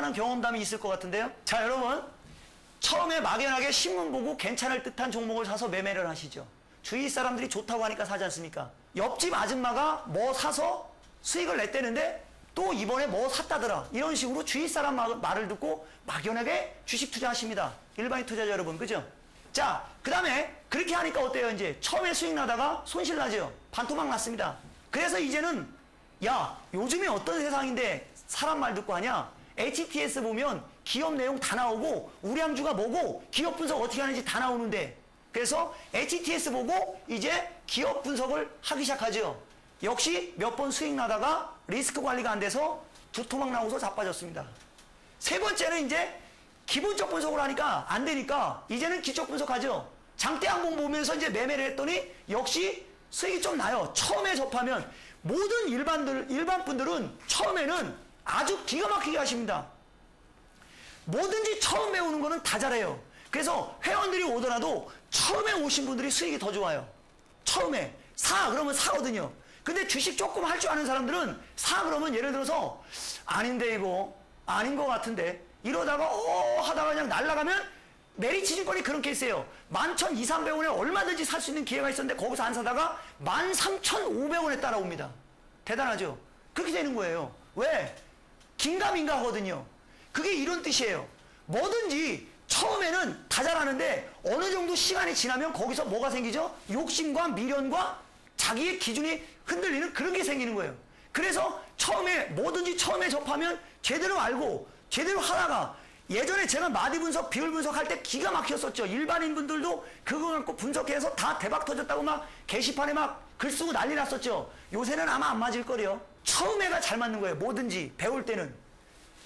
만한 경험담이 있을 것 같은데요. 자, 여러분, 처음에 막연하게 신문 보고 괜찮을 듯한 종목을 사서 매매를 하시죠. 주위 사람들이 좋다고 하니까 사지 않습니까? 옆집 아줌마가 뭐 사서 수익을 냈대는데 또 이번에 뭐 샀다더라, 이런 식으로 주위 사람 말을 듣고 막연하게 주식 투자하십니다. 일반인 투자자 여러분, 그죠? 자, 그 다음에 그렇게 하니까 어때요? 이제 처음에 수익 나다가 손실 나죠. 반토막 났습니다. 그래서 이제는 야, 요즘에 어떤 세상인데 사람 말 듣고 하냐? HTS 보면 기업 내용 다 나오고 우량주가 뭐고 기업 분석 어떻게 하는지 다 나오는데, 그래서 HTS 보고 이제 기업 분석을 하기 시작하죠. 역시 몇 번 수익 나다가 리스크 관리가 안 돼서 두 토막 나고서 자빠졌습니다. 세 번째는 이제 기본적 분석을 하니까 안 되니까 이제는 기초 분석하죠. 장대 항공 보면서 이제 매매를 했더니 역시 수익이 좀 나요. 처음에 접하면 모든 일반 분들은 처음에는 아주 기가 막히게 하십니다. 뭐든지 처음 배우는 거는 다 잘해요. 그래서 회원들이 오더라도 처음에 오신 분들이 수익이 더 좋아요. 처음에 사 그러면 사거든요. 근데 주식 조금 할 줄 아는 사람들은 사 그러면 예를 들어서 아닌데 이거 아닌 것 같은데 이러다가 하다가 그냥 날아가면, 메리츠증권이 그런 케이스예요. 11,200~300원에 얼마든지 살 수 있는 기회가 있었는데 거기서 안 사다가 13,500원에 따라옵니다. 대단하죠? 그렇게 되는 거예요. 왜? 긴가민가 하거든요. 그게 이런 뜻이에요. 뭐든지 처음에는 다 잘하는데 어느 정도 시간이 지나면 거기서 뭐가 생기죠? 욕심과 미련과 자기의 기준이 흔들리는 그런 게 생기는 거예요. 그래서 처음에 뭐든지 처음에 접하면 제대로 알고 제대로 하다가, 예전에 제가 마디 분석, 비율 분석할 때 기가 막혔었죠. 일반인 분들도 그거 갖고 분석해서 다 대박 터졌다고 막 게시판에 막 글 쓰고 난리 났었죠. 요새는 아마 안 맞을 거래요. 처음에가 잘 맞는 거예요. 뭐든지 배울 때는.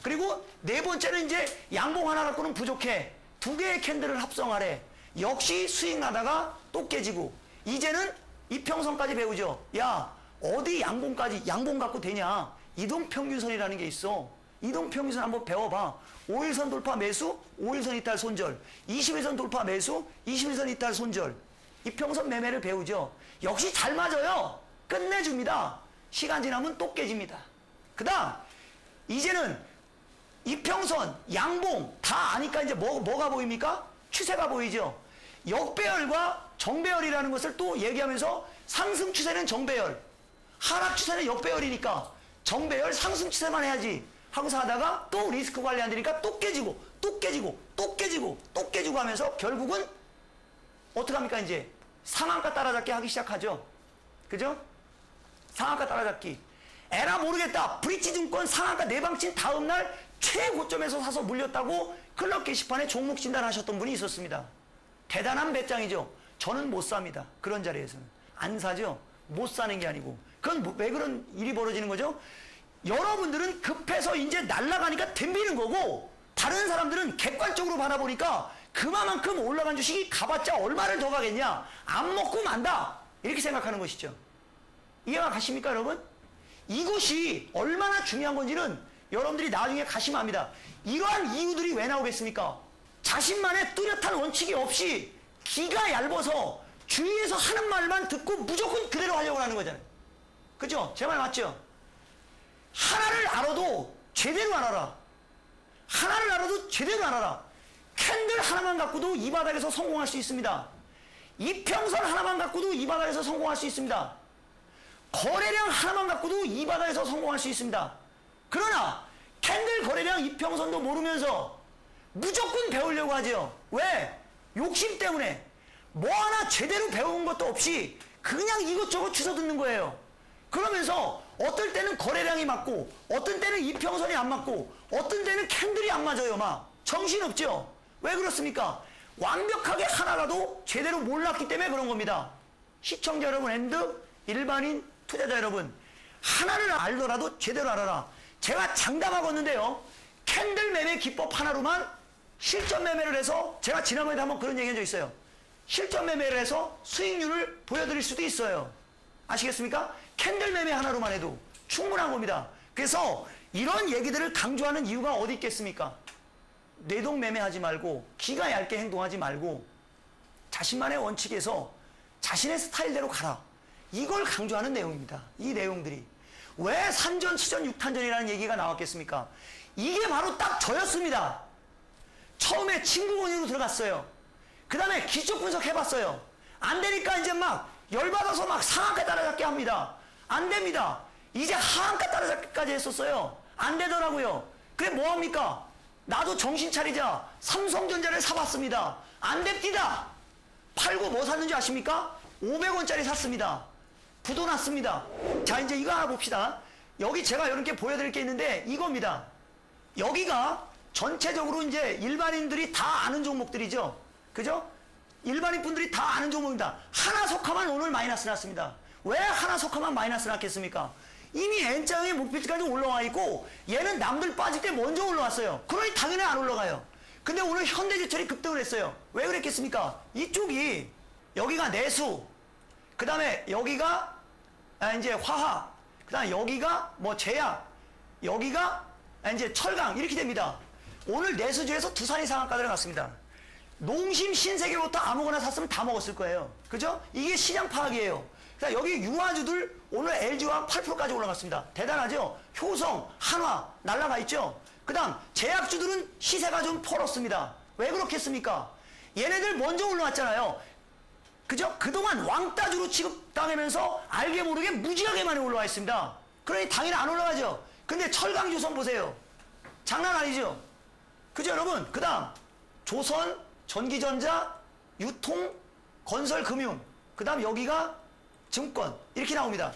그리고 네 번째는 이제 양봉 하나 갖고는 부족해. 두 개의 캔들을 합성하래. 역시 수익 나다가 또 깨지고. 이제는 이평선까지 배우죠. 야, 어디 양봉 갖고 되냐? 이동평균선이라는 게 있어. 이동평균선 한번 배워봐. 5일선 돌파 매수, 5일선 이탈 손절. 20일선 돌파 매수, 20일선 이탈 손절. 이평선 매매를 배우죠. 역시 잘 맞아요. 끝내줍니다. 시간 지나면 또 깨집니다. 그 다음, 이제는 이평선, 양봉 다 아니까 이제 뭐가 보입니까? 추세가 보이죠. 역배열과 정배열이라는 것을 또 얘기하면서 상승 추세는 정배열, 하락 추세는 역배열이니까 정배열, 상승 추세만 해야지 하고서 하다가 또 리스크 관리 안 되니까 또 깨지고 또 깨지고 또 깨지고 또 깨지고 하면서 결국은 어떡합니까? 이제 상한가 따라잡기 하기 시작하죠. 그죠? 상한가 따라잡기. 에라 모르겠다. 브릿지증권 상한가 내방친 다음날 최고점에서 사서 물렸다고 클럽 게시판에 종목 진단하셨던 분이 있었습니다. 대단한 배짱이죠. 저는 못 삽니다. 그런 자리에서는. 안 사죠. 못 사는 게 아니고. 그건 왜 그런 일이 벌어지는 거죠? 여러분들은 급해서 이제 날아가니까 덤비는 거고, 다른 사람들은 객관적으로 바라보니까 그만큼 올라간 주식이 가봤자 얼마를 더 가겠냐? 안 먹고 만다. 이렇게 생각하는 것이죠. 이해가 가십니까, 여러분? 이것이 얼마나 중요한 건지는 여러분들이 나중에 가시면 압니다. 이러한 이유들이 왜 나오겠습니까? 자신만의 뚜렷한 원칙이 없이 기가 얇아서 주위에서 하는 말만 듣고 무조건 그대로 하려고 하는 거잖아요. 그죠? 제 말 맞죠? 하나를 알아도 제대로 알아라. 하나를 알아도 제대로 알아라. 캔들 하나만 갖고도 이 바닥에서 성공할 수 있습니다. 이평선 하나만 갖고도 이 바닥에서 성공할 수 있습니다. 거래량 하나만 갖고도 이 바닥에서 성공할 수 있습니다. 그러나 캔들 거래량 이평선도 모르면서 무조건 배우려고 하죠. 왜? 욕심 때문에. 뭐 하나 제대로 배운 것도 없이 그냥 이것저것 주워 듣는 거예요. 그러면서 어떨 때는 거래량이 맞고 어떤 때는 이평선이 안 맞고 어떤 때는 캔들이 안 맞아요. 막 정신없죠. 왜 그렇습니까? 완벽하게 하나라도 제대로 몰랐기 때문에 그런 겁니다. 시청자 여러분 앤드 일반인 투자자 여러분, 하나를 알더라도 제대로 알아라. 제가 장담하겠는데요, 캔들 매매 기법 하나로만 실전 매매를 해서, 제가 지난번에도 한번 그런 얘기 한 적 있어요. 실전 매매를 해서 수익률을 보여드릴 수도 있어요. 아시겠습니까? 캔들 매매 하나로만 해도 충분한 겁니다. 그래서 이런 얘기들을 강조하는 이유가 어디 있겠습니까? 뇌동 매매하지 말고 기가 얇게 행동하지 말고 자신만의 원칙에서 자신의 스타일대로 가라. 이걸 강조하는 내용입니다. 이 내용들이. 왜 산전, 수전, 육탄전이라는 얘기가 나왔겠습니까? 이게 바로 딱 저였습니다. 처음에 친구 권유로 들어갔어요. 그 다음에 기초 분석 해봤어요. 안 되니까 이제 막 열받아서 막 상한가 따라잡기 합니다. 안 됩니다. 이제 하한가 따라잡기까지 했었어요. 안 되더라고요. 그래 뭐합니까? 나도 정신 차리자. 삼성전자를 사봤습니다. 안 됩니다. 팔고 뭐 샀는지 아십니까? 500원짜리 샀습니다. 부도 났습니다. 자, 이제 이거 하나 봅시다. 여기 제가 이렇게 보여드릴 게 있는데 이겁니다. 여기가 전체적으로 이제 일반인들이 다 아는 종목들이죠. 그죠? 일반인 분들이 다 아는 종목입니다. 하나석화만 오늘 마이너스 났습니다. 왜 하나석화만 마이너스 났겠습니까? 이미 N자형의 목표치까지 올라와 있고 얘는 남들 빠질 때 먼저 올라왔어요. 그러니 당연히 안 올라가요. 근데 오늘 현대제철이 급등을 했어요. 왜 그랬겠습니까? 이쪽이 여기가 내수, 그 다음에 여기가 이제 화학, 그 다음에 여기가 뭐 제약, 여기가 이제 철강 이렇게 됩니다. 오늘 내수주에서 두산이 상한가 들어갔습니다. 농심 신세계부터 아무거나 샀으면 다 먹었을 거예요. 그죠? 이게 시장 파악이에요. 자, 여기 유화주들 오늘 LG화학 8%까지 올라갔습니다. 대단하죠? 효성, 한화 날라가 있죠? 그 다음 제약주들은 시세가 좀 펄었습니다. 왜 그렇겠습니까? 얘네들 먼저 올라왔잖아요. 그죠? 그동안 왕따주로 취급당하면서 알게 모르게 무지하게 많이 올라와 있습니다. 그러니 당연히 안 올라가죠. 근데 철강조선 보세요. 장난 아니죠? 그죠 여러분? 그 다음 조선, 전기전자, 유통, 건설, 금융, 그 다음 여기가 증권 이렇게 나옵니다.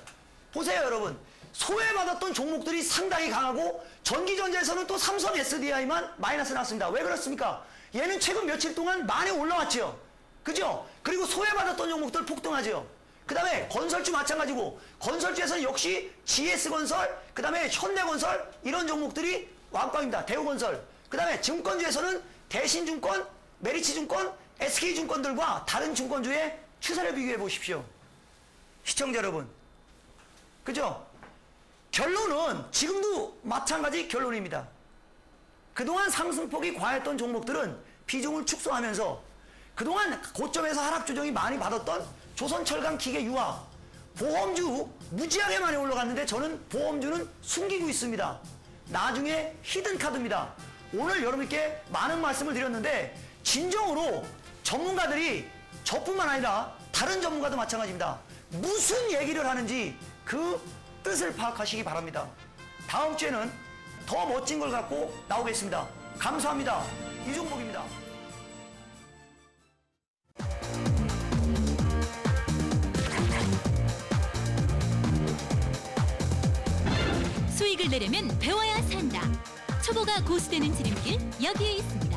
보세요 여러분. 소외받았던 종목들이 상당히 강하고 전기전자에서는 또 삼성 SDI만 마이너스 났습니다. 왜 그렇습니까? 얘는 최근 며칠 동안 많이 올라왔죠. 그죠? 그리고 소외받았던 종목들 폭등하죠. 그 다음에 건설주 마찬가지고 건설주에서는 역시 GS건설, 그 다음에 현대건설 이런 종목들이 왕빵입니다. 대우건설. 그 다음에 증권주에서는 대신증권, 메리츠증권, SK증권들과 다른 증권주의 추세를 비교해 보십시오. 시청자 여러분. 그죠? 결론은 지금도 마찬가지 결론입니다. 그동안 상승폭이 과했던 종목들은 비중을 축소하면서 그동안 고점에서 하락 조정이 많이 받았던 조선철강 기계 유화, 보험주 무지하게 많이 올라갔는데 저는 보험주는 숨기고 있습니다. 나중에 히든카드입니다. 오늘 여러분께 많은 말씀을 드렸는데 진정으로 전문가들이 저뿐만 아니라 다른 전문가도 마찬가지입니다. 무슨 얘기를 하는지 그 뜻을 파악하시기 바랍니다. 다음 주에는 더 멋진 걸 갖고 나오겠습니다. 감사합니다. 이종복입니다. 수익을 내려면 배워야 산다. 초보가 고수되는 지름길 여기에 있습니다.